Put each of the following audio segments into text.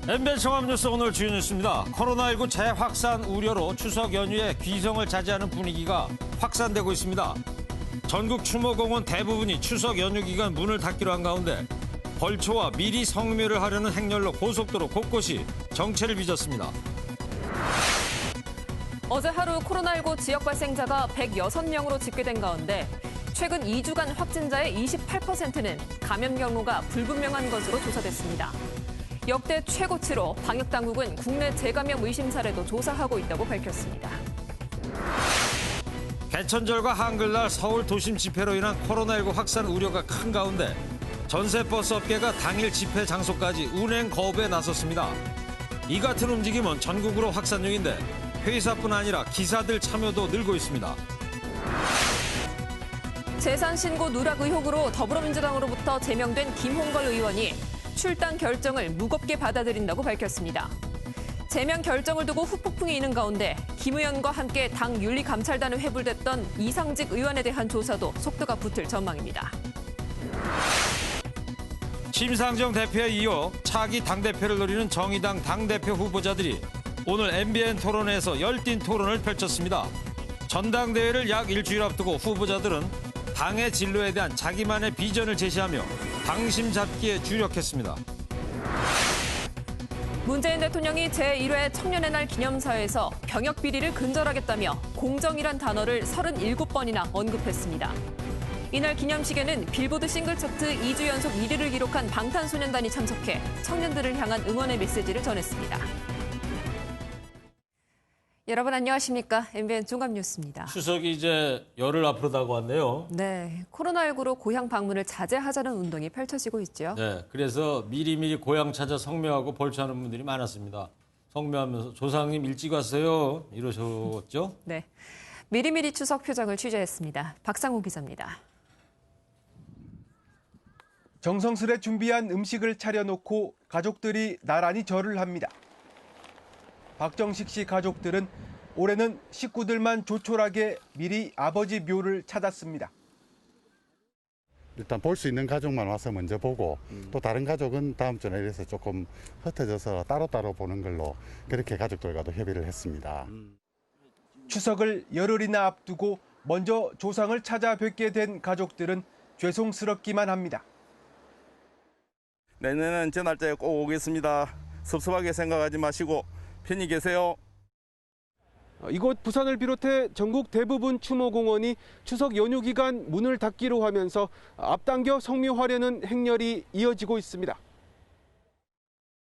MBN 종합뉴스 오늘 주요 뉴스입니다. 코로나19 재확산 우려로 추석 연휴에 귀성을 자제하는 분위기가 확산되고 있습니다. 전국 추모공원 대부분이 추석 연휴 기간 문을 닫기로 한 가운데 벌초와 미리 성묘를 하려는 행렬로 고속도로 곳곳이 정체를 빚었습니다. 어제 하루 코로나19 지역 발생자가 106명으로 집계된 가운데 최근 2주간 확진자의 28%는 감염 경로가 불분명한 것으로 조사됐습니다. 역대 최고치로 방역당국은 국내 재감염 의심 사례도 조사하고 있다고 밝혔습니다. 개천절과 한글날 서울 도심 집회로 인한 코로나19 확산 우려가 큰 가운데 전세버스 업계가 당일 집회 장소까지 운행 거부에 나섰습니다. 이 같은 움직임은 전국으로 확산 중인데 회사뿐 아니라 기사들 참여도 늘고 있습니다. 재산 신고 누락 의혹으로 더불어민주당으로부터 제명된 김홍걸 의원이 출당 결정을 무겁게 받아들인다고 밝혔습니다. 제명 결정을 두고 후폭풍이 있는 가운데 김 의원과 함께 당 윤리감찰단에 회불됐던 이상직 의원에 대한 조사도 속도가 붙을 전망입니다. 심상정 대표에 이어 차기 당대표를 노리는 정의당 당대표 후보자들이 오늘 MBN 토론회에서 열띤 토론을 펼쳤습니다. 전당대회를 약 일주일 앞두고 후보자들은 당의 진로에 대한 자기만의 비전을 제시하며 당심 잡기에 주력했습니다. 문재인 대통령이 제1회 청년의 날 기념사에서 병역 비리를 근절하겠다며 공정이란 단어를 37번이나 언급했습니다. 이날 기념식에는 빌보드 싱글 차트 2주 연속 1위를 기록한 방탄소년단이 참석해 청년들을 향한 응원의 메시지를 전했습니다. 여러분 안녕하십니까? MBN 종합뉴스입니다. 추석이 이제 열흘 앞으로 다가왔네요. 네, 코로나19로 고향 방문을 자제하자는 운동이 펼쳐지고 있죠. 네, 그래서 미리미리 고향 찾아 성묘하고 벌초하는 분들이 많았습니다. 성묘하면서 조상님 일찍 왔어요 이러셨죠? 네, 미리미리 추석 표정을 취재했습니다. 박상우 기자입니다. 정성스레 준비한 음식을 차려놓고 가족들이 나란히 절을 합니다. 박정식 씨 가족들은 올해는 식구들만 조촐하게 미리 아버지 묘를 찾았습니다. 일단 볼 수 있는 가족만 와서 먼저 보고 또 다른 가족은 다음 주에 이래서 조금 흩어져서 따로따로 보는 걸로 그렇게 가족들과도 협의를 했습니다. 추석을 열흘이나 앞두고 먼저 조상을 찾아뵙게 된 가족들은 죄송스럽기만 합니다. 내년에는 제 날짜에 꼭 오겠습니다. 섭섭하게 생각하지 마시고 편히 계세요. 이곳 부산을 비롯해 전국 대부분 추모공원이 추석 연휴 기간 문을 닫기로 하면서 앞당겨 성묘하려는 행렬이 이어지고 있습니다.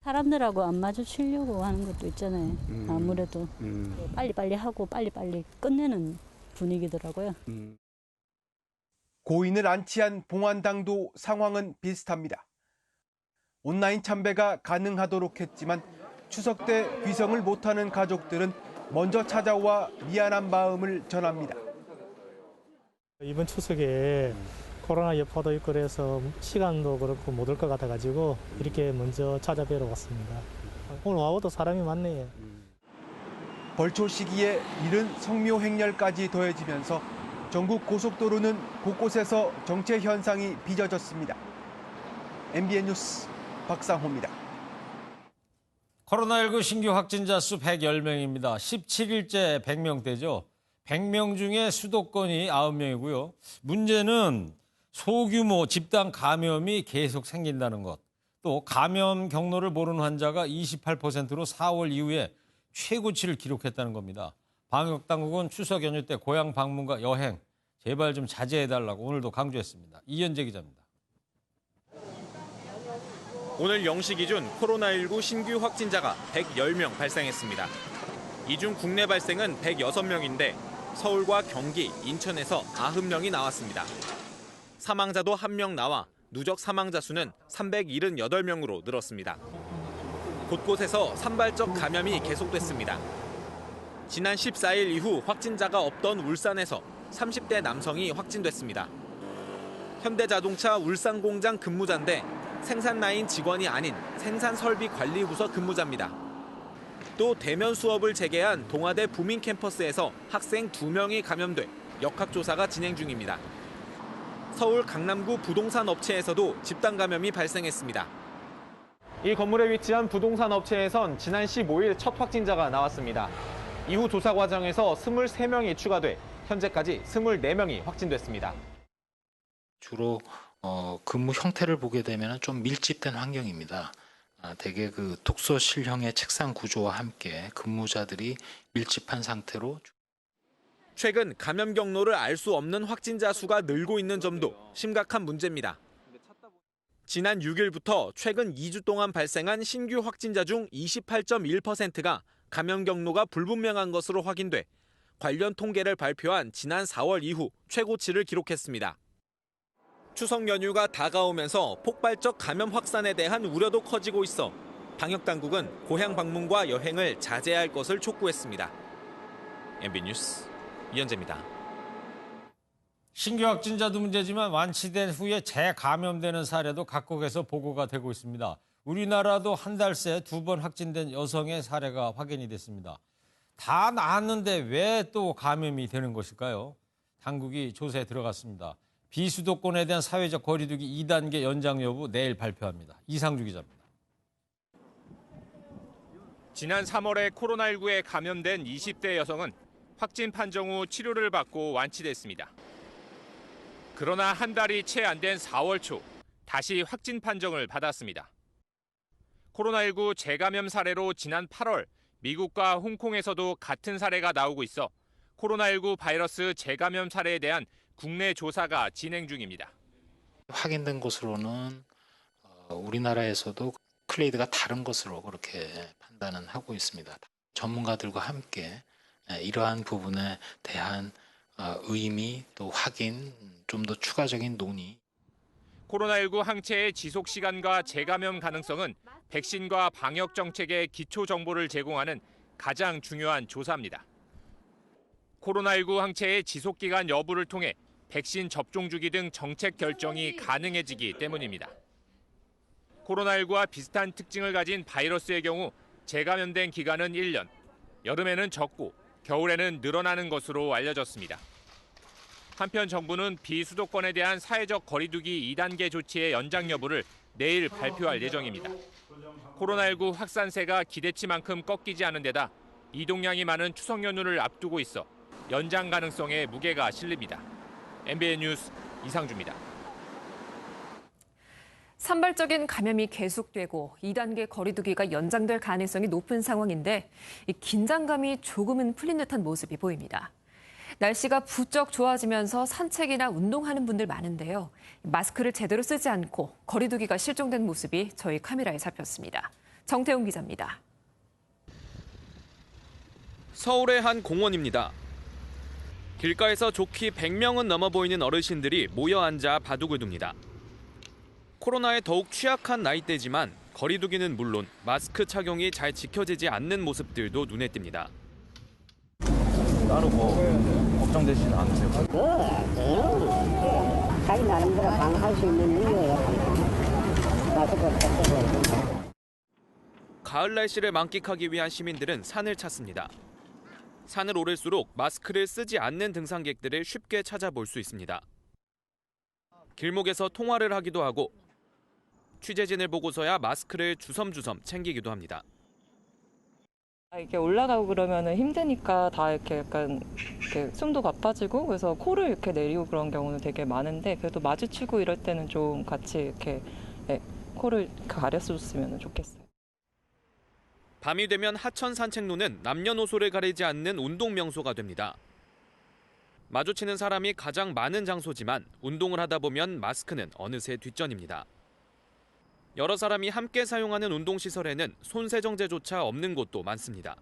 사람들하고 안 마주치려고 하는 것도 있잖아요. 아무래도 빨리빨리 하고 빨리빨리 끝내는 분위기더라고요. 고인을 안치한 봉안당도 상황은 비슷합니다. 온라인 참배가 가능하도록 했지만 추석 때 귀성을 못하는 가족들은 먼저 찾아와 미안한 마음을 전합니다. 이번 추석에 코로나 여파도 있고 그래서 시간도 그렇고 못 올 것 같아가지고 이렇게 먼저 찾아뵈러 왔습니다. 오늘 와도 사람이 많네요. 벌초 시기에 이른 성묘 행렬까지 더해지면서 전국 고속도로는 곳곳에서 정체 현상이 빚어졌습니다. MBN 뉴스 박상호입니다. 코로나19 신규 확진자 수 110명입니다. 17일째 100명대죠. 100명 중에 수도권이 9명이고요. 문제는 소규모 집단 감염이 계속 생긴다는 것. 또 감염 경로를 모르는 환자가 28%로 4월 이후에 최고치를 기록했다는 겁니다. 방역당국은 추석 연휴 때 고향 방문과 여행 제발 좀 자제해달라고 오늘도 강조했습니다. 이현재 기자입니다. 오늘 0시 기준 코로나19 신규 확진자가 110명 발생했습니다. 이 중 국내 발생은 106명인데 서울과 경기, 인천에서 90명이 나왔습니다. 사망자도 1명 나와 누적 사망자 수는 378명으로 늘었습니다. 곳곳에서 산발적 감염이 계속됐습니다. 지난 14일 이후 확진자가 없던 울산에서 30대 남성이 확진됐습니다. 현대자동차 울산공장 근무자인데 생산라인 직원이 아닌 생산설비관리부서 근무자입니다. 또 대면 수업을 재개한 동아대 부민 캠퍼스에서 학생 2명이 감염돼 역학조사가 진행 중입니다. 서울 강남구 부동산 업체에서도 집단 감염이 발생했습니다. 이 건물에 위치한 부동산 업체에선 지난 15일 첫 확진자가 나왔습니다. 이후 조사 과정에서 23명이 추가돼 현재까지 24명이 확진됐습니다. 주로 근무 형태를 보게 되면 좀 밀집된 환경입니다. 대개 그 독서실형의 책상 구조와 함께 근무자들이 밀집한 상태로 최근 감염 경로를 알 수 없는 확진자 수가 늘고 있는 점도 심각한 문제입니다. 지난 6일부터 최근 2주 동안 발생한 신규 확진자 중 28.1%가 감염 경로가 불분명한 것으로 확인돼 관련 통계를 발표한 지난 4월 이후 최고치를 기록했습니다. 추석 연휴가 다가오면서 폭발적 감염 확산에 대한 우려도 커지고 있어 방역당국은 고향 방문과 여행을 자제할 것을 촉구했습니다. MB 뉴스 이현재입니다. 신규 확진자도 문제지만 완치된 후에 재감염되는 사례도 각국에서 보고가 되고 있습니다. 우리나라도 한 달 새 2번 확진된 여성의 사례가 확인이 됐습니다. 다 나았는데 왜 또 감염이 되는 것일까요? 당국이 조사에 들어갔습니다. 비수도권에 대한 사회적 거리두기 2단계 연장 여부 내일 발표합니다. 이상주 기자입니다. 지난 3월에 코로나19에 감염된 20대 여성은 확진 판정 후 치료를 받고 완치됐습니다. 그러나 한 달이 채 안 된 4월 초 다시 확진 판정을 받았습니다. 코로나19 재감염 사례로 지난 8월 미국과 홍콩에서도 같은 사례가 나오고 있어 코로나19 바이러스 재감염 사례에 대한 국내 조사가 진행 중입니다. 확인된 것으로는 우리나라에서도 클레이드가 다른 것으로 그렇게 판단은 하고 있습니다. 전문가들과 함께 이러한 부분에 대한 의미 또 확인, 좀 더 추가적인 논의. 코로나19 항체의 지속 시간과 재감염 가능성은 백신과 방역 정책의 기초 정보를 제공하는 가장 중요한 조사입니다. 코로나19 항체의 지속 기간 여부를 통해 백신 접종 주기 등 정책 결정이 가능해지기 때문입니다. 코로나19와 비슷한 특징을 가진 바이러스의 경우 재감염된 기간은 1년, 여름에는 적고 겨울에는 늘어나는 것으로 알려졌습니다. 한편 정부는 비수도권에 대한 사회적 거리두기 2단계 조치의 연장 여부를 내일 발표할 예정입니다. 코로나19 확산세가 기대치만큼 꺾이지 않은 데다 이동량이 많은 추석 연휴를 앞두고 있어 연장 가능성에 무게가 실립니다. MBN 뉴스 이상주입니다. 산발적인 감염이 계속되고 2단계 거리두기가 연장될 가능성이 높은 상황인데 긴장감이 조금은 풀린 듯한 모습이 보입니다. 날씨가 부쩍 좋아지면서 산책이나 운동하는 분들 많은데요. 마스크를 제대로 쓰지 않고 거리두기가 실종된 모습이 저희 카메라에 잡혔습니다. 정태웅 기자입니다. 서울의 한 공원입니다. 길가에서 좋기 100명은 넘어 보이는 어르신들이 모여 앉아 바둑을 둡니다. 코로나에 더욱 취약한 나이대지만 거리두기는 물론 마스크 착용이 잘 지켜지지 않는 모습들도 눈에 띕니다. 따로 걱정되시는 않으세요? 자기 나름대로 방어할 수 있는 이유예요. 가을 날씨를 만끽하기 위한 시민들은 산을 찾습니다. 산을 오를수록 마스크를 쓰지 않는 등산객들을 쉽게 찾아볼 수 있습니다. 길목에서 통화를 하기도 하고 취재진을 보고서야 마스크를 주섬주섬 챙기기도 합니다. 이렇게 올라가고 그러면은 힘드니까 다 이렇게 약간 이렇게 숨도 가빠지고 그래서 코를 이렇게 내리고 그런 경우는 되게 많은데 그래도 마주치고 이럴 때는 좀 같이 이렇게 코를 가렸었으면 좋겠어요. 밤이 되면 하천 산책로는 남녀노소를 가리지 않는 운동 명소가 됩니다. 마주치는 사람이 가장 많은 장소지만 운동을 하다 보면 마스크는 어느새 뒷전입니다. 여러 사람이 함께 사용하는 운동시설에는 손세정제조차 없는 곳도 많습니다.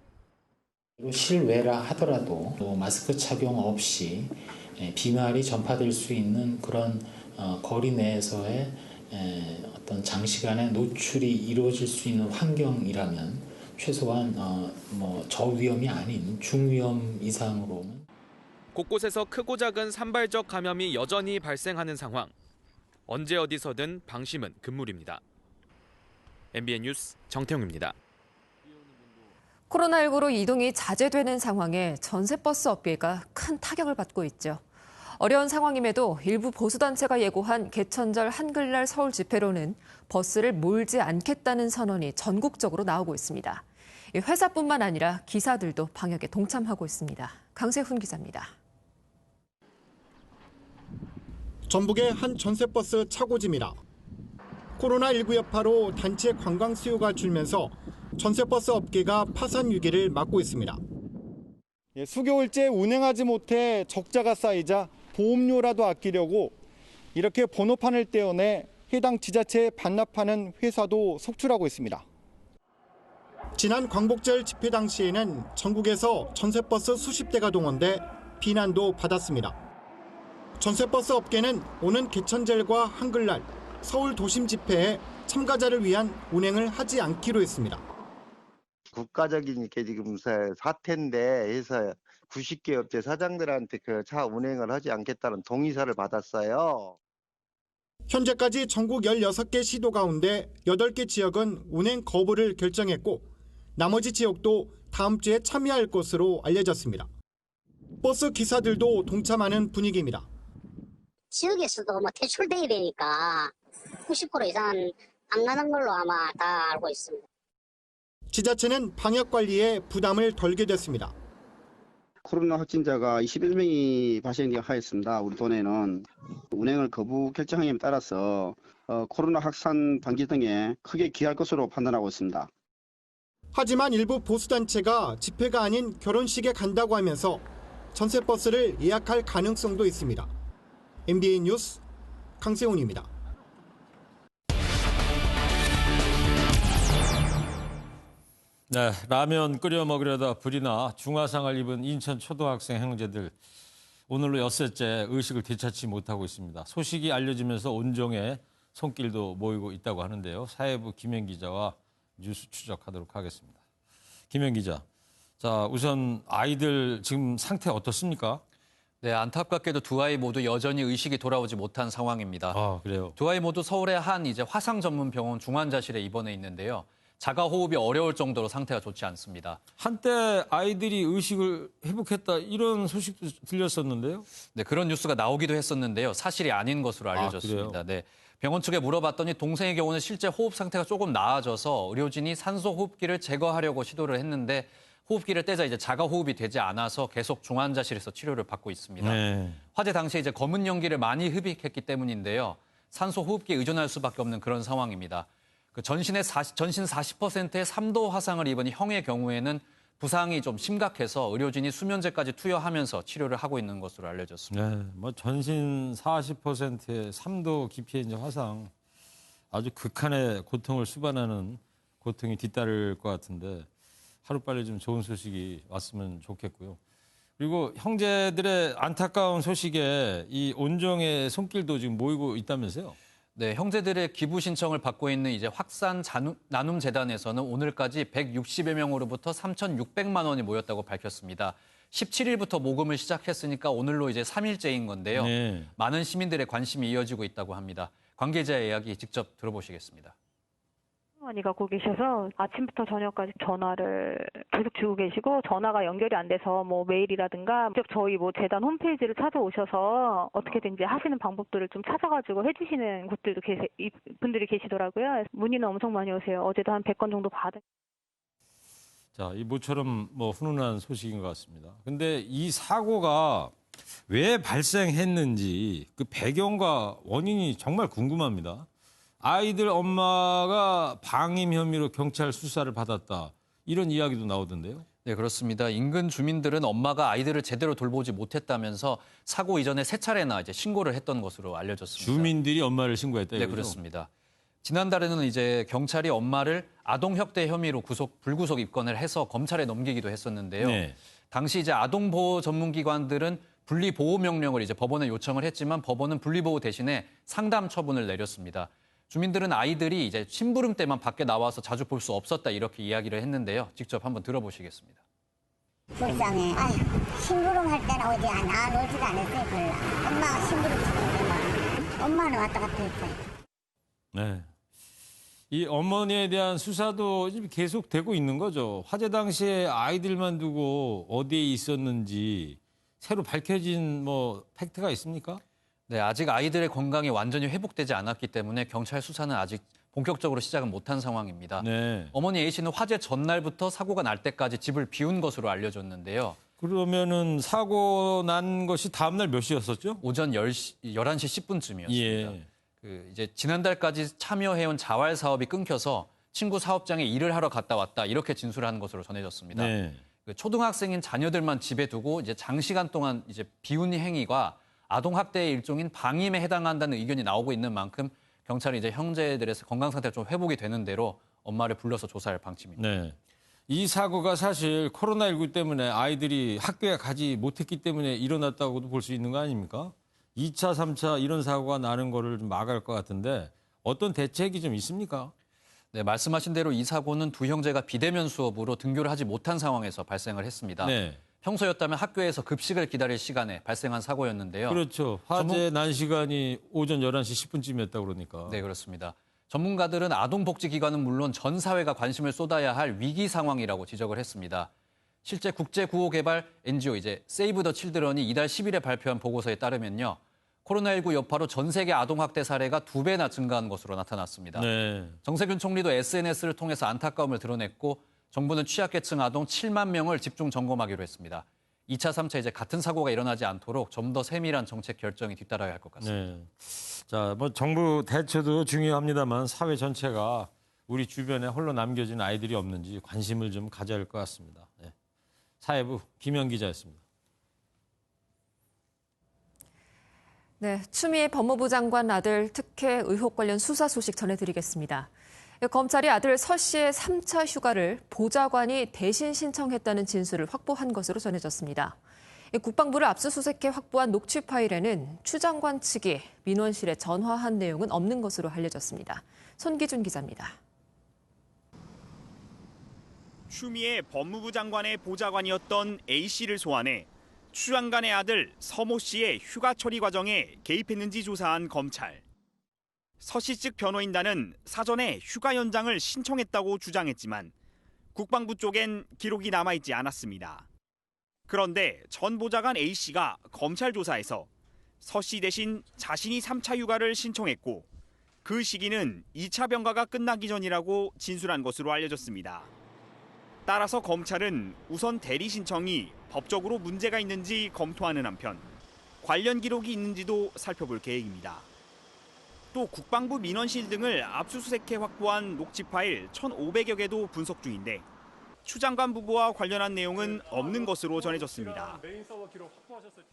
실외라 하더라도 마스크 착용 없이 비말이 전파될 수 있는 그런 거리 내에서의 어떤 장시간의 노출이 이루어질 수 있는 환경이라면 최소한 저위험이 아닌 중위험 이상으로는 곳곳에서 크고 작은 산발적 감염이 여전히 발생하는 상황. 언제 어디서든 방심은 금물입니다. MBN 뉴스 정태웅입니다. 코로나19로 이동이 자제되는 상황에 전세버스 업계가 큰 타격을 받고 있죠. 어려운 상황임에도 일부 보수단체가 예고한 개천절 한글날 서울 집회로는 버스를 몰지 않겠다는 선언이 전국적으로 나오고 있습니다. 회사뿐만 아니라 기사들도 방역에 동참하고 있습니다. 강세훈 기자입니다. 전북의 한 전세버스 차고지입니다. 코로나19 여파로 단체 관광 수요가 줄면서 전세버스 업계가 파산 위기를 맞고 있습니다. 수개월째 운행하지 못해 적자가 쌓이자 보험료라도 아끼려고 이렇게 번호판을 떼어내 해당 지자체에 반납하는 회사도 속출하고 있습니다. 지난 광복절 집회 당시에는 전국에서 전세버스 수십 대가 동원돼 비난도 받았습니다. 전세버스 업계는 오는 개천절과 한글날 서울 도심 집회에 참가자를 위한 운행을 하지 않기로 했습니다. 국가적인 게 지금 사태인데 해서 90개 업체 사장들한테 그 차 운행을 하지 않겠다는 동의서를 받았어요. 현재까지 전국 16개 시도 가운데 8개 지역은 운행 거부를 결정했고 나머지 지역도 다음 주에 참여할 것으로 알려졌습니다. 버스 기사들도 동참하는 분위기입니다. 지역에서도 퇴출돼야 되니까 90% 이상은 안 가는 걸로 아마 다 알고 있습니다. 지자체는 방역 관리에 부담을 덜게 됐습니다. 코로나 확진자가 21명이 발생하였습니다. 우리 도내는 운행을 거부 결정함에 따라서 코로나 확산 방지 등에 크게 기여할 것으로 판단하고 있습니다. 하지만 일부 보수단체가 집회가 아닌 결혼식에 간다고 하면서 전세버스를 예약할 가능성도 있습니다. MBN 뉴스 강세훈입니다. 네, 라면 끓여 먹으려다 불이 나 중화상을 입은 인천 초등학생 형제들 오늘로 엿새째 의식을 되찾지 못하고 있습니다. 소식이 알려지면서 온종의 손길도 모이고 있다고 하는데요. 사회부 김현 기자와 뉴스 추적하도록 하겠습니다. 김현 기자, 자 우선 아이들 지금 상태 어떻습니까? 네, 안타깝게도 두 아이 모두 여전히 의식이 돌아오지 못한 상황입니다. 아, 그래요? 두 아이 모두 서울의 한 화상 전문 병원 중환자실에 입원해 있는데요. 자가 호흡이 어려울 정도로 상태가 좋지 않습니다. 한때 아이들이 의식을 회복했다 이런 소식도 들렸었는데요. 네, 그런 뉴스가 나오기도 했었는데요. 사실이 아닌 것으로 알려졌습니다. 네, 병원 측에 물어봤더니 동생의 경우는 실제 호흡 상태가 조금 나아져서 의료진이 산소 호흡기를 제거하려고 시도를 했는데 호흡기를 떼자 자가 호흡이 되지 않아서 계속 중환자실에서 치료를 받고 있습니다. 네. 화재 당시에 검은 연기를 많이 흡입했기 때문인데요. 산소 호흡기에 의존할 수밖에 없는 그런 상황입니다. 전신 40%의 3도 화상을 입은 형의 경우에는 부상이 좀 심각해서 의료진이 수면제까지 투여하면서 치료를 하고 있는 것으로 알려졌습니다. 네, 전신 40%의 3도 깊이의 화상, 아주 극한의 고통을 수반하는 고통이 뒤따를 것 같은데 하루빨리 좀 좋은 소식이 왔으면 좋겠고요. 그리고 형제들의 안타까운 소식에 이 온종의 손길도 지금 모이고 있다면서요? 네, 형제들의 기부 신청을 받고 있는 확산 나눔 재단에서는 오늘까지 160여 명으로부터 3,600만 원이 모였다고 밝혔습니다. 17일부터 모금을 시작했으니까 오늘로 3일째인 건데요. 네. 많은 시민들의 관심이 이어지고 있다고 합니다. 관계자의 이야기 직접 들어보시겠습니다. 어머니가 거기 계셔서 아침부터 저녁까지 전화를 계속 주고 계시고 전화가 연결이 안 돼서 메일이라든가 직접 저희 재단 홈페이지를 찾아오셔서 어떻게든지 하시는 방법들을 좀 찾아가지고 해주시는 분들이 계시더라고요. 문의는 엄청 많이 오세요. 어제도 한 100건 정도 받은. 자, 이 모처럼 훈훈한 소식인 것 같습니다. 근데 이 사고가 왜 발생했는지 그 배경과 원인이 정말 궁금합니다. 아이들 엄마가 방임 혐의로 경찰 수사를 받았다. 이런 이야기도 나오던데요. 네, 그렇습니다. 인근 주민들은 엄마가 아이들을 제대로 돌보지 못했다면서 사고 이전에 3차례나 신고를 했던 것으로 알려졌습니다. 주민들이 엄마를 신고했다 네, 이거죠? 그렇습니다. 지난달에는 경찰이 엄마를 아동협대 혐의로 불구속 입건을 해서 검찰에 넘기기도 했었는데요. 네. 당시 아동보호 전문기관들은 분리보호 명령을 법원에 요청을 했지만 법원은 분리보호 대신에 상담 처분을 내렸습니다. 주민들은 아이들이 심부름 때만 밖에 나와서 자주 볼 수 없었다 이렇게 이야기를 했는데요. 직접 한번 들어보시겠습니다. 불쌍해. 심부름 할 때는 어디 나와놀지도 않았어요, 별로. 엄마가 심부름 시키면 엄마는 왔다 갔다 했어요. 네. 이 어머니에 대한 수사도 계속 되고 있는 거죠. 화재 당시에 아이들만 두고 어디에 있었는지 새로 밝혀진 뭐 팩트가 있습니까? 네, 아직 아이들의 건강이 완전히 회복되지 않았기 때문에 경찰 수사는 아직 본격적으로 시작은 못한 상황입니다. 네. 어머니 A 씨는 화재 전날부터 사고가 날 때까지 집을 비운 것으로 알려졌는데요. 그러면은 사고 난 것이 다음 날 몇 시였었죠? 오전 11시 10분쯤이었습니다. 예. 이제 지난달까지 참여해온 자활 사업이 끊겨서 친구 사업장에 일을 하러 갔다 왔다 이렇게 진술하는 것으로 전해졌습니다. 네. 초등학생인 자녀들만 집에 두고 이제 장시간 동안 이제 비운 행위가 아동 학대의 일종인 방임에 해당한다는 의견이 나오고 있는 만큼 경찰이 이제 형제들의 건강 상태가 좀 회복이 되는 대로 엄마를 불러서 조사할 방침입니다. 네. 이 사고가 사실 코로나19 때문에 아이들이 학교에 가지 못했기 때문에 일어났다고도 볼 수 있는 거 아닙니까? 2차, 3차 이런 사고가 나는 거를 좀 막을 것 같은데 어떤 대책이 좀 있습니까? 네, 말씀하신 대로 이 사고는 두 형제가 비대면 수업으로 등교를 하지 못한 상황에서 발생을 했습니다. 네. 평소였다면 학교에서 급식을 기다릴 시간에 발생한 사고였는데요. 그렇죠. 화재 난 시간이 오전 11시 10분쯤이었다고 그러니까. 네, 그렇습니다. 전문가들은 아동복지기관은 물론 전 사회가 관심을 쏟아야 할 위기 상황이라고 지적을 했습니다. 실제 국제구호개발 NGO 이제 세이브 더 칠드런이 이달 10일에 발표한 보고서에 따르면요. 코로나19 여파로 전 세계 아동학대 사례가 2배나 증가한 것으로 나타났습니다. 네. 정세균 총리도 SNS를 통해서 안타까움을 드러냈고 정부는 취약계층 아동 7만 명을 집중 점검하기로 했습니다. 2차, 3차 이제 같은 사고가 일어나지 않도록 좀 더 세밀한 정책 결정이 뒤따라야 할 것 같습니다. 네. 자, 뭐 정부 대처도 중요합니다만 사회 전체가 우리 주변에 홀로 남겨진 아이들이 없는지 관심을 좀 가져야 할 것 같습니다. 네. 사회부 김현 기자였습니다. 네, 추미애 법무부 장관 아들 특혜 의혹 관련 수사 소식 전해드리겠습니다. 검찰이 아들 서 씨의 3차 휴가를 보좌관이 대신 신청했다는 진술을 확보한 것으로 전해졌습니다. 국방부를 압수수색해 확보한 녹취 파일에는 추 장관 측이 민원실에 전화한 내용은 없는 것으로 알려졌습니다. 손기준 기자입니다. 추미애 법무부 장관의 보좌관이었던 A씨를 소환해 추 장관의 아들 서모 씨의 휴가 처리 과정에 개입했는지 조사한 검찰. 서 씨 측 변호인단은 사전에 휴가 연장을 신청했다고 주장했지만 국방부 쪽엔 기록이 남아있지 않았습니다. 그런데 전 보좌관 A씨가 검찰 조사에서 서 씨 대신 자신이 3차 휴가를 신청했고 그 시기는 2차 병가가 끝나기 전이라고 진술한 것으로 알려졌습니다. 따라서 검찰은 우선 대리 신청이 법적으로 문제가 있는지 검토하는 한편 관련 기록이 있는지도 살펴볼 계획입니다. 또 국방부 민원실 등을 압수수색해 확보한 녹취 파일 1,500여 개도 분석 중인데 추 장관 부부와 관련한 내용은 없는 것으로 전해졌습니다.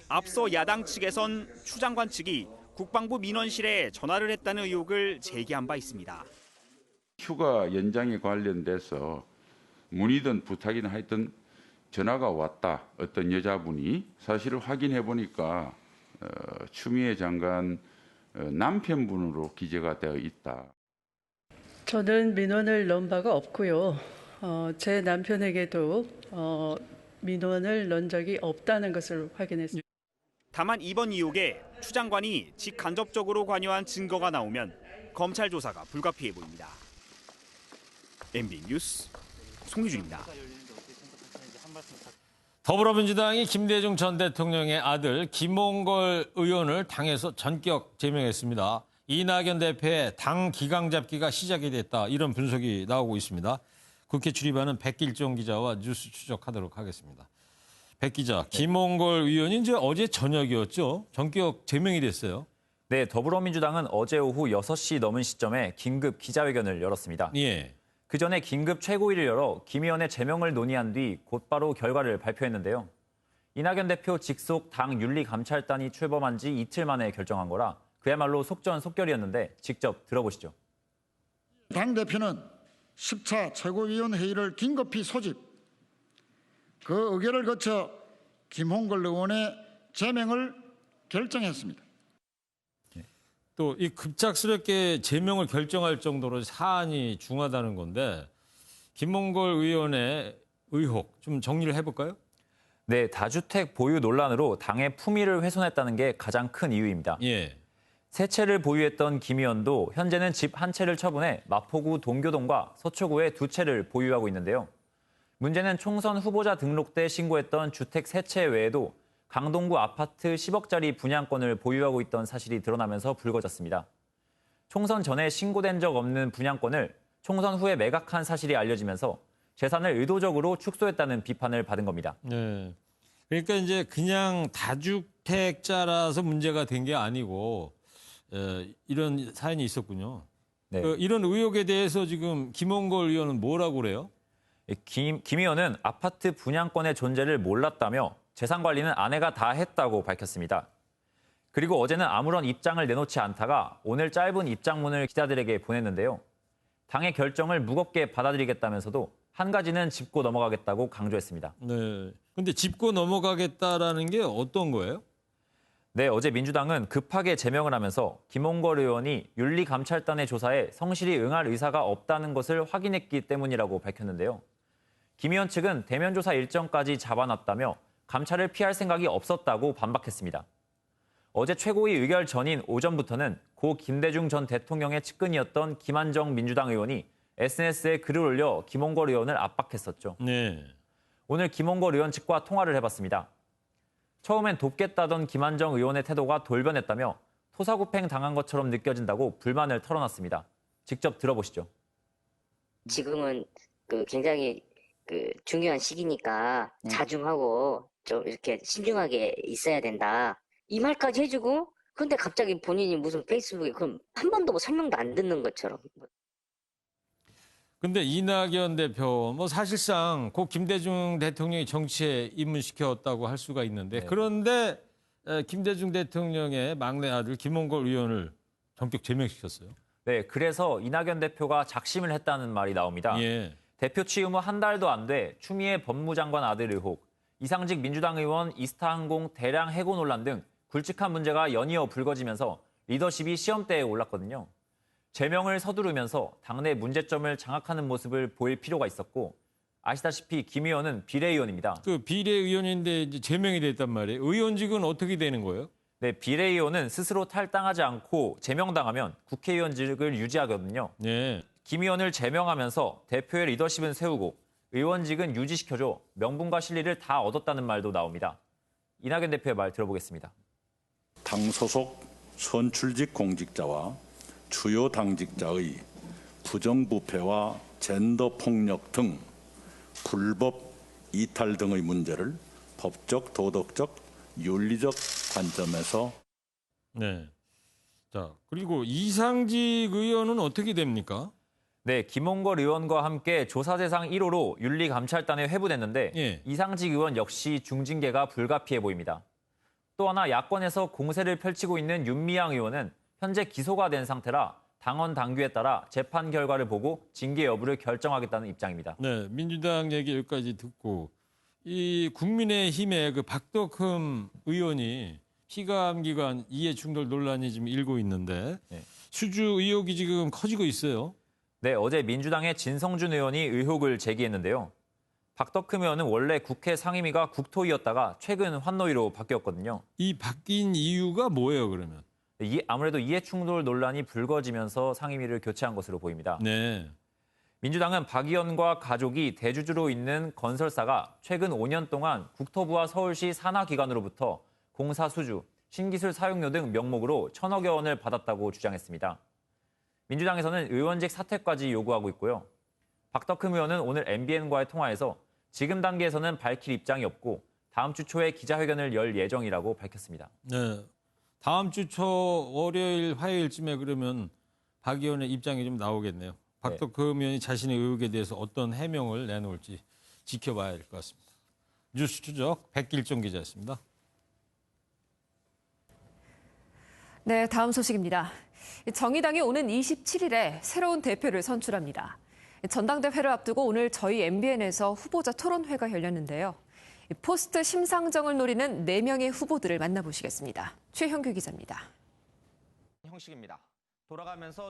앞서 야당 측에선 추 장관 측이 국방부 민원실에 전화를 했다는 의혹을 제기한 바 있습니다. 휴가 연장에 관련돼서 문의든 부탁이든 하여튼 전화가 왔다. 어떤 여자분이 사실을 확인해 보니까 추미애 장관 남편분으로 기재가 되어 있다. 저는 민원을 넣은 바가 없고요. 제 남편에게도 민원을 넣은 적이 없다는 것을 확인했습니다. 다만 이번 의혹에 추 장관이 직간접적으로 관여한 증거가 나오면 검찰 조사가 불가피해 보입니다. MB 뉴스 송유준입니다. 더불어민주당이 김대중 전 대통령의 아들 김홍걸 의원을 당에서 전격 제명했습니다. 이낙연 대표의 당 기강 잡기가 시작이 됐다. 이런 분석이 나오고 있습니다. 국회 출입하는 백길종 기자와 뉴스 추적하도록 하겠습니다. 백 기자, 김홍걸 의원이 이제 어제 저녁이었죠. 전격 제명이 됐어요. 네, 더불어민주당은 어제 오후 6시 넘은 시점에 긴급 기자회견을 열었습니다. 예. 그 전에 긴급 최고위를 열어 김 의원의 제명을 논의한 뒤 곧바로 결과를 발표했는데요. 이낙연 대표 직속 당 윤리감찰단이 출범한 지 이틀 만에 결정한 거라 그야말로 속전속결이었는데 직접 들어보시죠. 당대표는 10차 최고위원회의를 긴급히 소집, 그 의결을 거쳐 김홍걸 의원의 제명을 결정했습니다. 또 이 급작스럽게 제명을 결정할 정도로 사안이 중하다는 건데 김홍걸 의원의 의혹 좀 정리를 해볼까요? 네, 다주택 보유 논란으로 당의 품위를 훼손했다는 게 가장 큰 이유입니다. 예. 세 채를 보유했던 김 의원도 현재는 집 한 채를 처분해 마포구 동교동과 서초구에 2채를 보유하고 있는데요. 문제는 총선 후보자 등록 때 신고했던 주택 3채 외에도 강동구 아파트 10억짜리 분양권을 보유하고 있던 사실이 드러나면서 불거졌습니다. 총선 전에 신고된 적 없는 분양권을 총선 후에 매각한 사실이 알려지면서 재산을 의도적으로 축소했다는 비판을 받은 겁니다. 네. 그러니까 이제 그냥 다주택자라서 문제가 된 게 아니고 이런 사연이 있었군요. 네. 이런 의혹에 대해서 지금 김홍걸 의원은 뭐라고 그래요? 김 의원은 아파트 분양권의 존재를 몰랐다며 재산 관리는 아내가 다 했다고 밝혔습니다. 그리고 어제는 아무런 입장을 내놓지 않다가 오늘 짧은 입장문을 기자들에게 보냈는데요. 당의 결정을 무겁게 받아들이겠다면서도 한 가지는 짚고 넘어가겠다고 강조했습니다. 네. 근데 짚고 넘어가겠다라는 게 어떤 거예요? 네, 어제 민주당은 급하게 제명을 하면서 김홍걸 의원이 윤리감찰단의 조사에 성실히 응할 의사가 없다는 것을 확인했기 때문이라고 밝혔는데요. 김 의원 측은 대면 조사 일정까지 잡아놨다며 감찰을 피할 생각이 없었다고 반박했습니다. 어제 최고위 의결 전인 오전부터는 고 김대중 전 대통령의 측근이었던 김한정 민주당 의원이 SNS에 글을 올려 김홍걸 의원을 압박했었죠. 네. 오늘 김홍걸 의원 측과 통화를 해봤습니다. 처음엔 돕겠다던 김한정 의원의 태도가 돌변했다며 토사구팽 당한 것처럼 느껴진다고 불만을 털어놨습니다. 직접 들어보시죠. 지금은 굉장히 중요한 시기니까 자중하고 좀 이렇게 신중하게 있어야 된다. 이 말까지 해주고 근데 갑자기 본인이 무슨 페이스북에 그럼 한 번도 뭐 설명도 안 듣는 것처럼. 근데 이낙연 대표 사실상 고 김대중 대통령이 정치에 입문시켰다고 할 수가 있는데 그런데 김대중 대통령의 막내 아들 김홍걸 의원을 전격 제명시켰어요. 네, 그래서 이낙연 대표가 작심을 했다는 말이 나옵니다. 예. 대표 취임 후 한 달도 안 돼 추미애 법무장관 아들 의혹, 이상직 민주당 의원 이스타항공 대량 해고 논란 등 굵직한 문제가 연이어 불거지면서 리더십이 시험대에 올랐거든요. 제명을 서두르면서 당내 문제점을 장악하는 모습을 보일 필요가 있었고 아시다시피 김 의원은 비례의원입니다. 비례의원인데 이제 제명이 됐단 말이에요. 의원직은 어떻게 되는 거예요? 네, 비례의원은 스스로 탈당하지 않고 제명당하면 국회의원직을 유지하거든요. 네. 김 의원을 제명하면서 대표의 리더십은 세우고 의원직은 유지시켜줘 명분과 실리를 다 얻었다는 말도 나옵니다. 이낙연 대표의 말 들어보겠습니다. 당 소속 선출직 공직자와 주요 당직자의 부정부패와 젠더 폭력 등 불법 이탈 등의 문제를 법적, 도덕적, 윤리적 관점에서 네. 자, 그리고 이상직 의원은 어떻게 됩니까? 네, 김홍걸 의원과 함께 조사 대상 1호로 윤리감찰단에 회부됐는데 이상직 의원 역시 중징계가 불가피해 보입니다. 또 하나 야권에서 공세를 펼치고 있는 윤미향 의원은 현재 기소가 된 상태라 당원 당규에 따라 재판 결과를 보고 징계 여부를 결정하겠다는 입장입니다. 네, 민주당 얘기 여기까지 듣고 이 국민의힘의 박덕흠 의원이 피감기관 이해충돌 논란이 지금 일고 있는데 수주 의혹이 지금 커지고 있어요. 네, 어제 민주당의 진성준 의원이 의혹을 제기했는데요. 박덕흠 의원은 원래 국회 상임위가 국토위였다가 최근 환노위로 바뀌었거든요. 이 바뀐 이유가 뭐예요, 그러면? 아무래도 이해충돌 논란이 불거지면서 상임위를 교체한 것으로 보입니다. 네. 민주당은 박 의원과 가족이 대주주로 있는 건설사가 최근 5년 동안 국토부와 서울시 산하기관으로부터 공사 수주, 신기술 사용료 등 명목으로 1,000억여 원을 받았다고 주장했습니다. 민주당에서는 의원직 사퇴까지 요구하고 있고요. 박덕흠 의원은 오늘 MBN과의 통화에서 지금 단계에서는 밝힐 입장이 없고 다음 주 초에 기자회견을 열 예정이라고 밝혔습니다. 네. 다음 주 초 월요일, 화요일쯤에 그러면 박 의원의 입장이 좀 나오겠네요. 박덕흠 의원이 자신의 의혹에 대해서 어떤 해명을 내놓을지 지켜봐야 될 것 같습니다. 뉴스 추적 백길종 기자였습니다. 네, 다음 소식입니다. 정의당이 오는 27일에 새로운 대표를 선출합니다. 전당대회를 앞두고 오늘 저희 MBN에서 후보자 토론회가 열렸는데요. 포스트 심상정을 노리는 4명의 후보들을 만나보시겠습니다. 최형규 기자입니다. 형식입니다.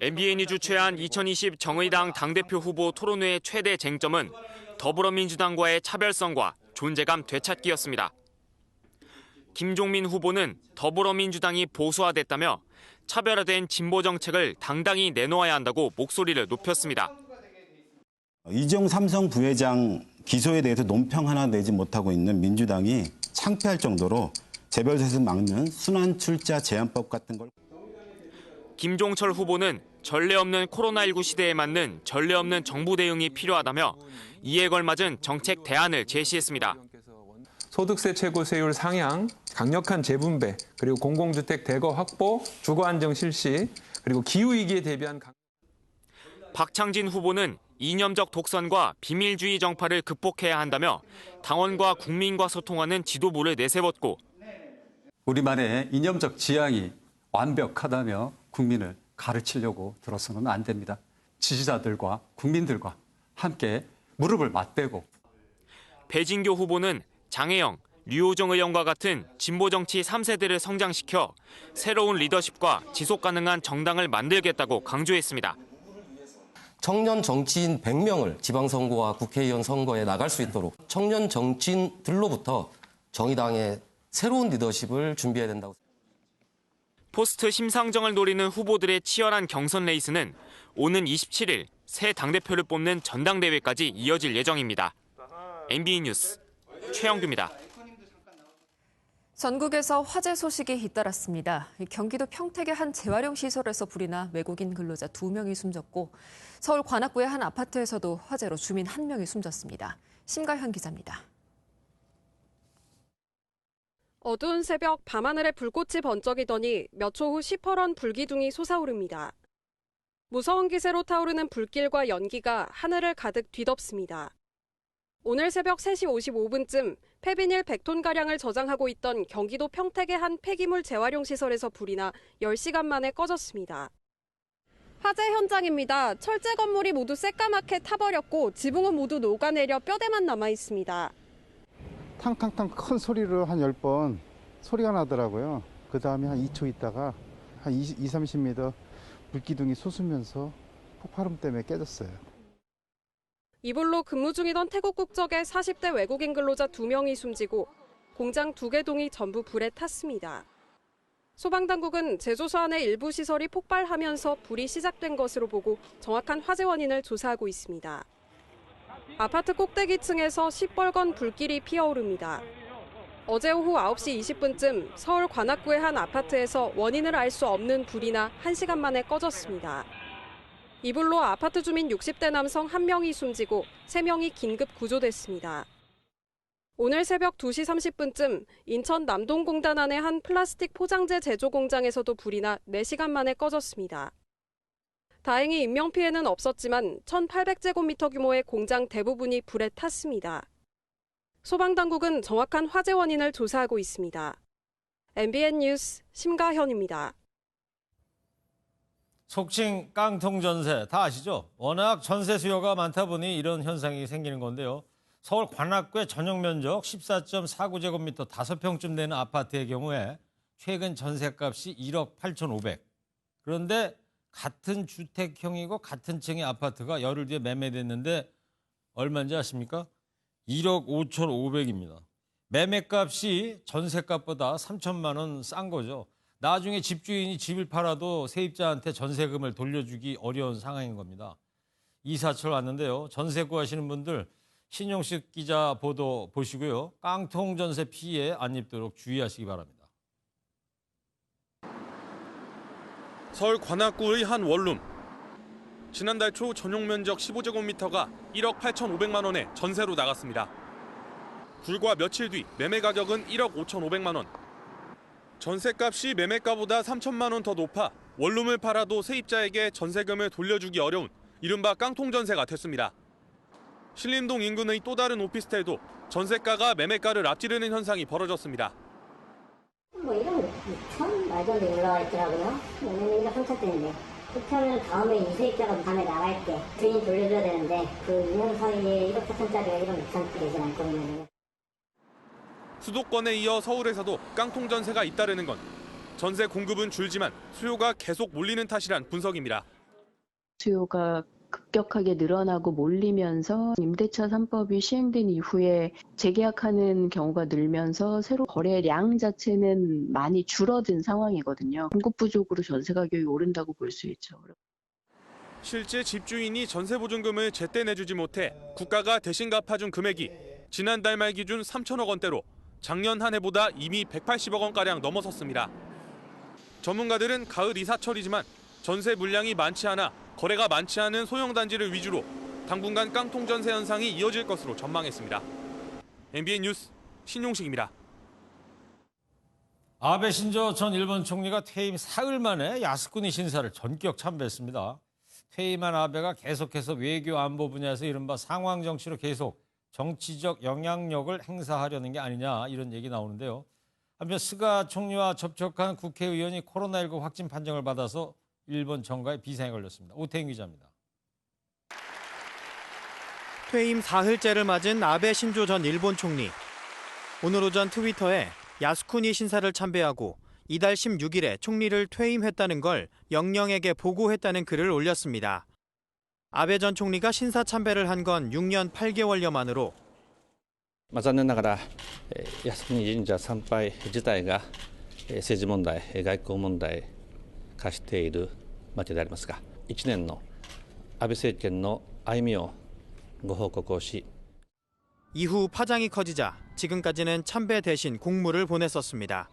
MBN이 주최한 2020 정의당 당대표 후보 토론회의 최대 쟁점은 더불어민주당과의 차별성과 존재감 되찾기였습니다. 김종민 후보는 더불어민주당이 보수화됐다며 차별화된 진보 정책을 당당히 내놓아야 한다고 목소리를 높였습니다. 이재용 삼성 부회장 기소에 대해서 논평 하나 내지 못하고 있는 민주당이 창피할 정도로 재벌세습 막는 순환출자 제한법 같은 걸. 김종철 후보는 전례 없는 코로나19 시대에 맞는 전례 없는 정부 대응이 필요하다며 이에 걸맞은 정책 대안을 제시했습니다. 소득세 최고세율 상향, 강력한 재분배, 그리고 공공주택 대거 확보, 주거 안정 실시, 그리고 기후위기에 대비한 박창진 후보는 이념적 독선과 비밀주의 정파를 극복해야 한다며 당원과 국민과 소통하는 지도부를 내세웠고 우리만의 이념적 지향이 완벽하다며 국민을 가르치려고 들어서는 안 됩니다. 지지자들과 국민들과 함께 무릎을 맞대고. 배진교 후보는 장혜영, 류호정 의원과 같은 진보정치 3세대를 성장시켜 새로운 리더십과 지속가능한 정당을 만들겠다고 강조했습니다. 청년 정치인 100명을 지방선거와 국회의원 선거에 나갈 수 있도록 청년 정치인들로부터 정의당의 새로운 리더십을 준비해야 된다고. 포스트 심상정을 노리는 후보들의 치열한 경선 레이스는 오는 27일 새 당대표를 뽑는 전당대회까지 이어질 예정입니다. MBN 뉴스 최영규입니다. 전국에서 화재 소식이 잇따랐습니다. 경기도 평택의 한 재활용 시설에서 불이 나 외국인 근로자 2명이 숨졌고 서울 관악구의 한 아파트에서도 화재로 주민 1명이 숨졌습니다. 심가현 기자입니다. 어두운 새벽 밤하늘에 불꽃이 번쩍이더니 몇 초 후 시퍼런 불기둥이 솟아오릅니다. 무서운 기세로 타오르는 불길과 연기가 하늘을 가득 뒤덮습니다. 오늘 새벽 3시 55분쯤 폐비닐 100톤가량을 저장하고 있던 경기도 평택의 한 폐기물 재활용 시설에서 불이 나 10시간 만에 꺼졌습니다. 화재 현장입니다. 철제 건물이 모두 새까맣게 타버렸고 지붕은 모두 녹아내려 뼈대만 남아 있습니다. 탕탕탕 큰 소리로 한 10번 소리가 나더라고요. 그 다음에 한 2초 있다가 한 20-30m 불기둥이 솟으면서 폭발음 때문에 깨졌어요. 이불로 근무 중이던 태국 국적의 40대 외국인 근로자 2명이 숨지고 공장 2개 동이 전부 불에 탔습니다. 소방당국은 제조소 안의 일부 시설이 폭발하면서 불이 시작된 것으로 보고 정확한 화재 원인을 조사하고 있습니다. 아파트 꼭대기층에서 시뻘건 불길이 피어오릅니다. 어제 오후 9시 20분쯤 서울 관악구의 한 아파트에서 원인을 알 수 없는 불이 나 1시간 만에 꺼졌습니다. 이불로 아파트 주민 60대 남성 1명이 숨지고 3명이 긴급 구조됐습니다. 오늘 새벽 2시 30분쯤 인천 남동공단 안의 한 플라스틱 포장재 제조 공장에서도 불이 나 4시간 만에 꺼졌습니다. 다행히 인명피해는 없었지만 1,800제곱미터 규모의 공장 대부분이 불에 탔습니다. 소방당국은 정확한 화재 원인을 조사하고 있습니다. MBN 뉴스 심가현입니다. 속칭 깡통 전세 다 아시죠? 워낙 전세 수요가 많다 보니 이런 현상이 생기는 건데요. 서울 관악구의 전용 면적 14.49제곱미터 5평쯤 되는 아파트의 경우에 최근 전세값이 1억 8,500. 그런데 같은 주택형이고 같은 층의 아파트가 열흘 뒤에 매매됐는데 얼마인지 아십니까? 1억 5,500입니다. 매매값이 전세값보다 3천만 원 싼 거죠. 나중에 집주인이 집을 팔아도 세입자한테 전세금을 돌려주기 어려운 상황인 겁니다. 이사철 왔는데요. 전세 구하시는 분들 신용식 기자 보도 보시고요. 깡통 전세 피해 안 입도록 주의하시기 바랍니다. 서울 관악구의 한 원룸. 지난달 초 전용 면적 15제곱미터가 1억 8,500만 원에 전세로 나갔습니다. 불과 며칠 뒤 매매 가격은 1억 5,500만 원. 전세값이 매매가보다 3천만 원 더 높아 원룸을 팔아도 세입자에게 전세금을 돌려주기 어려운 이른바 깡통 전세가 됐습니다. 신림동 인근의 또 다른 오피스텔도 전세가가 매매가를 앞지르는 현상이 벌어졌습니다. 이런 천 말도 안 되게 올라와 있더라고요. 왜냐면 이거 3천대인데 그렇다면 다음에 이 세입자가 밤에 나갈 때 주인 돌려줘야 되는데 그 2년 사이에 1억 4천짜리가 1억 6천짜리 되지 않거든요. 수도권에 이어 서울에서도 깡통 전세가 잇따르는 건 전세 공급은 줄지만 수요가 계속 몰리는 탓이란 분석입니다. 수요가 급격하게 늘어나고 몰리면서 임대차 3법이 시행된 이후에 재계약하는 경우가 늘면서 새로 거래량 자체는 많이 줄어든 상황이거든요. 공급 부족으로 전세 가격이 오른다고 볼 수 있죠. 실제 집주인이 전세 보증금을 제때 내주지 못해 국가가 대신 갚아준 금액이 지난달 말 기준 3천억 원대로 작년 한 해보다 이미 180억 원가량 넘어섰습니다. 전문가들은 가을 이사철이지만 전세 물량이 많지 않아 거래가 많지 않은 소형 단지를 위주로 당분간 깡통 전세 현상이 이어질 것으로 전망했습니다. MBN 뉴스 신용식입니다. 아베 신조 전 일본 총리가 퇴임 사흘 만에 야스쿠니 신사를 전격 참배했습니다. 퇴임한 아베가 계속해서 외교 안보 분야에서 이른바 상황 정치로 계속 정치적 영향력을 행사하려는 게 아니냐 이런 얘기 나오는데요. 한편 스가 총리와 접촉한 국회의원이 코로나19 확진 판정을 받아서 일본 정가에 비상에 걸렸습니다. 오태인 기자입니다. 퇴임 사흘째를 맞은 아베 신조 전 일본 총리. 오늘 오전 트위터에 야스쿠니 신사를 참배하고 이달 16일에 총리를 퇴임했다는 걸 영령에게 보고했다는 글을 올렸습니다. 아베 전 총리가 신사 참배를 한 건 6년 8개월여 만으로 残念ながら靖国神社参拝自体が政治問題、外交問題化しているわけでありますが、1年の安倍政権の歩みをご報告をし 이후 파장이 커지자 지금까지는 참배 대신 공문을 보냈었습니다.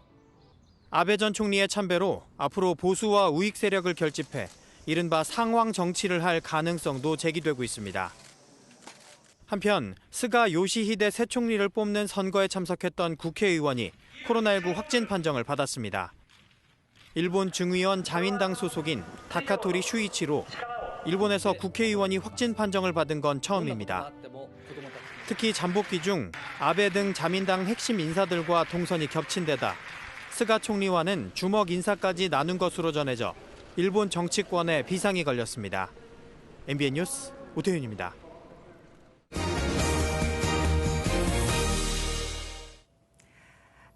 아베 전 총리의 참배로 앞으로 보수와 우익 세력을 결집해 이른바 상황 정치를 할 가능성도 제기되고 있습니다. 한편 스가 요시히데 새 총리를 뽑는 선거에 참석했던 국회의원이 코로나19 확진 판정을 받았습니다. 일본 중의원 자민당 소속인 다카토리 슈이치로 일본에서 국회의원이 확진 판정을 받은 건 처음입니다. 특히 잠복기 중 아베 등 자민당 핵심 인사들과 동선이 겹친 데다 스가 총리와는 주먹 인사까지 나눈 것으로 전해져 일본 정치권에 비상이 걸렸습니다. MBN 뉴스 오태윤입니다.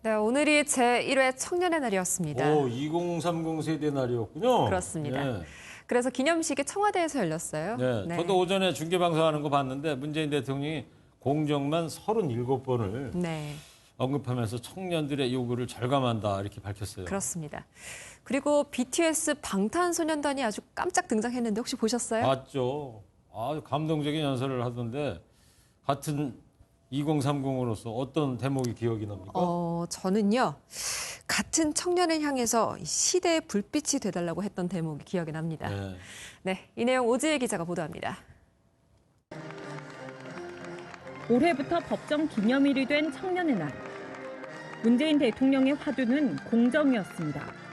네, 오늘이 제1회 청년의 날이었습니다. 2030 세대 날이었군요. 그렇습니다. 네. 그래서 기념식이 청와대에서 열렸어요. 네, 저도 오전에 중계방송하는 거 봤는데 문재인 대통령이 공정만 37번을 언급하면서 청년들의 요구를 절감한다 이렇게 밝혔어요. 그렇습니다. 그리고 BTS 방탄소년단이 아주 깜짝 등장했는데 혹시 보셨어요? 맞죠. 아주 감동적인 연설을 하던데 같은 2030으로서 어떤 대목이 기억이 납니까? 저는요. 같은 청년을 향해서 시대의 불빛이 되달라고 했던 대목이 기억이 납니다. 네, 이 내용 오지혜 기자가 보도합니다. 올해부터 법정 기념일이 된 청년의 날. 문재인 대통령의 화두는 공정이었습니다.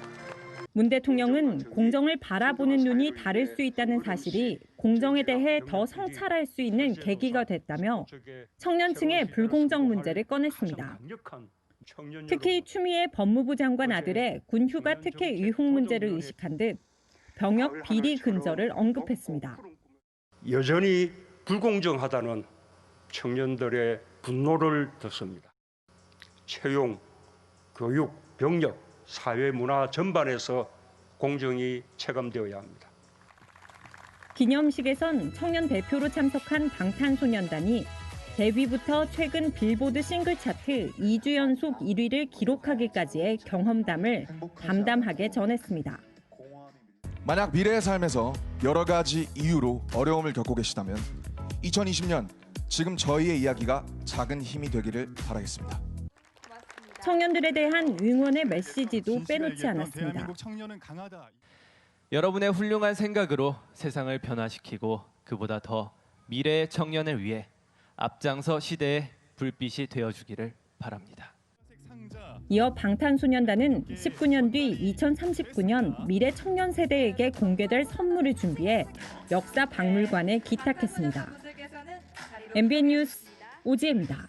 문 대통령은 공정을 바라보는 눈이 다를 수 있다는 사실이 공정에 대해 더 성찰할 수 있는 계기가 됐다며 청년층의 불공정 문제를 꺼냈습니다. 특히 추미애 법무부 장관 아들의 군휴가 특혜 의혹 문제를 의식한 듯 병역 비리 근절을 언급했습니다. 여전히 불공정하다는 청년들의 분노를 듣습니다. 채용, 교육, 병력, 사회 문화 전반에서 공정이 체감되어야 합니다. 기념식에선 청년 대표로 참석한 방탄소년단이 데뷔부터 최근 빌보드 싱글 차트 2주 연속 1위를 기록하기까지의 경험담을 담담하게 전했습니다. 만약 미래의 삶에서 여러 가지 이유로 어려움을 겪고 계시다면 2020년 지금 저희의 이야기가 작은 힘이 되기를 바라겠습니다. 청년들에 대한 응원의 메시지도 빼놓지 않았습니다. 여러분의 훌륭한 생각으로 세상을 변화시키고 그보다 더 미래의 청년을 위해 앞장서 시대의 불빛이 되어주기를 바랍니다. 이어 방탄소년단은 19년 뒤 2039년 미래 청년 세대에게 공개될 선물을 준비해 역사 박물관에 기탁했습니다. MBN 뉴스 오지혜입니다.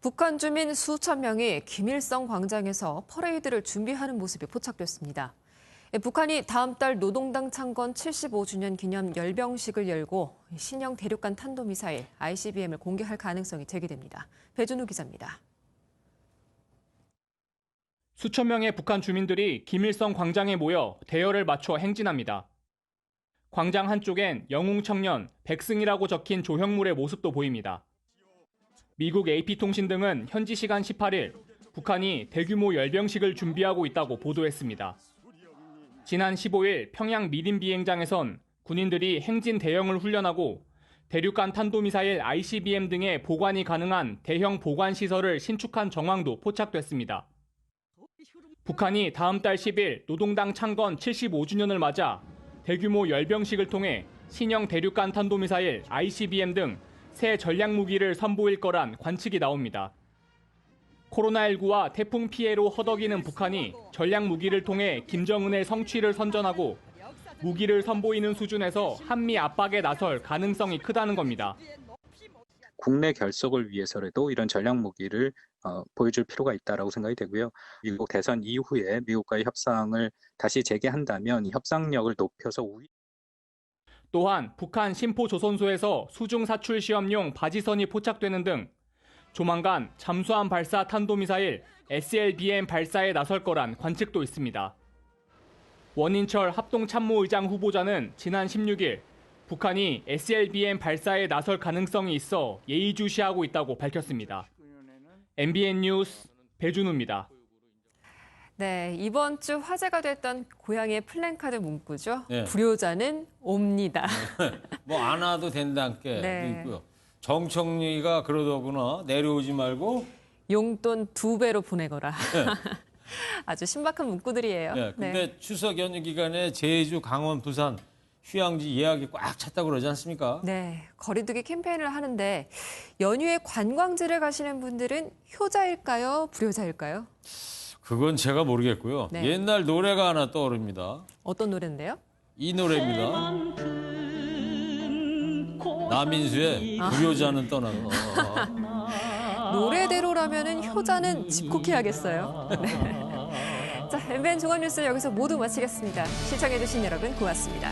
북한 주민 수천 명이 김일성 광장에서 퍼레이드를 준비하는 모습이 포착됐습니다. 북한이 다음 달 노동당 창건 75주년 기념 열병식을 열고 신형 대륙간 탄도미사일 ICBM을 공개할 가능성이 제기됩니다. 배준우 기자입니다. 수천 명의 북한 주민들이 김일성 광장에 모여 대열을 맞춰 행진합니다. 광장 한쪽엔 영웅 청년, 백승이라고 적힌 조형물의 모습도 보입니다. 미국 AP통신 등은 현지 시간 18일 북한이 대규모 열병식을 준비하고 있다고 보도했습니다. 지난 15일 평양 미림 비행장에선 군인들이 행진 대형을 훈련하고 대륙간 탄도미사일 ICBM 등의 보관이 가능한 대형 보관시설을 신축한 정황도 포착됐습니다. 북한이 다음 달 10일 노동당 창건 75주년을 맞아 대규모 열병식을 통해 신형 대륙간 탄도미사일 ICBM 등 새 전략무기를 선보일 거란 관측이 나옵니다. 코로나19와 태풍 피해로 허덕이는 북한이 전략무기를 통해 김정은의 성취를 선전하고 무기를 선보이는 수준에서 한미 압박에 나설 가능성이 크다는 겁니다. 국내 결속을 위해서라도 이런 전략 무기를 보여줄 필요가 있다고 생각이 되고요. 미국 대선 이후에 미국과의 협상을 다시 재개한다면 이 협상력을 높여서 또한 북한 심포조선소에서 수중 사출 시험용 바지선이 포착되는 등 조만간 잠수함 발사 탄도미사일 SLBM 발사에 나설 거란 관측도 있습니다. 원인철 합동참모의장 후보자는 지난 16일 북한이 SLBM 발사에 나설 가능성이 있어 예의주시하고 있다고 밝혔습니다. MBN 뉴스 배준우입니다. 네, 이번 주 화제가 됐던 고향의 플랜카드 문구죠. 네. 불효자는 옵니다. 뭐 안 와도 된다께 네. 있고요. 정청리가 그러더구나. 내려오지 말고 용돈 2배로 보내거라. 네. 아주 신박한 문구들이에요. 네, 근데 네. 추석 연휴 기간에 제주, 강원, 부산 휴양지 예약이 꽉 찼다고 그러지 않습니까? 네, 거리두기 캠페인을 하는데 연휴에 관광지를 가시는 분들은 효자일까요? 불효자일까요? 그건 제가 모르겠고요. 네. 옛날 노래가 하나 떠오릅니다. 어떤 노래인데요? 이 노래입니다. 남인수의 불효자는 떠나고. 노래대로라면은 효자는 집콕해야겠어요. 네. 자, MBN 종합뉴스 여기서 모두 마치겠습니다. 시청해주신 여러분 고맙습니다.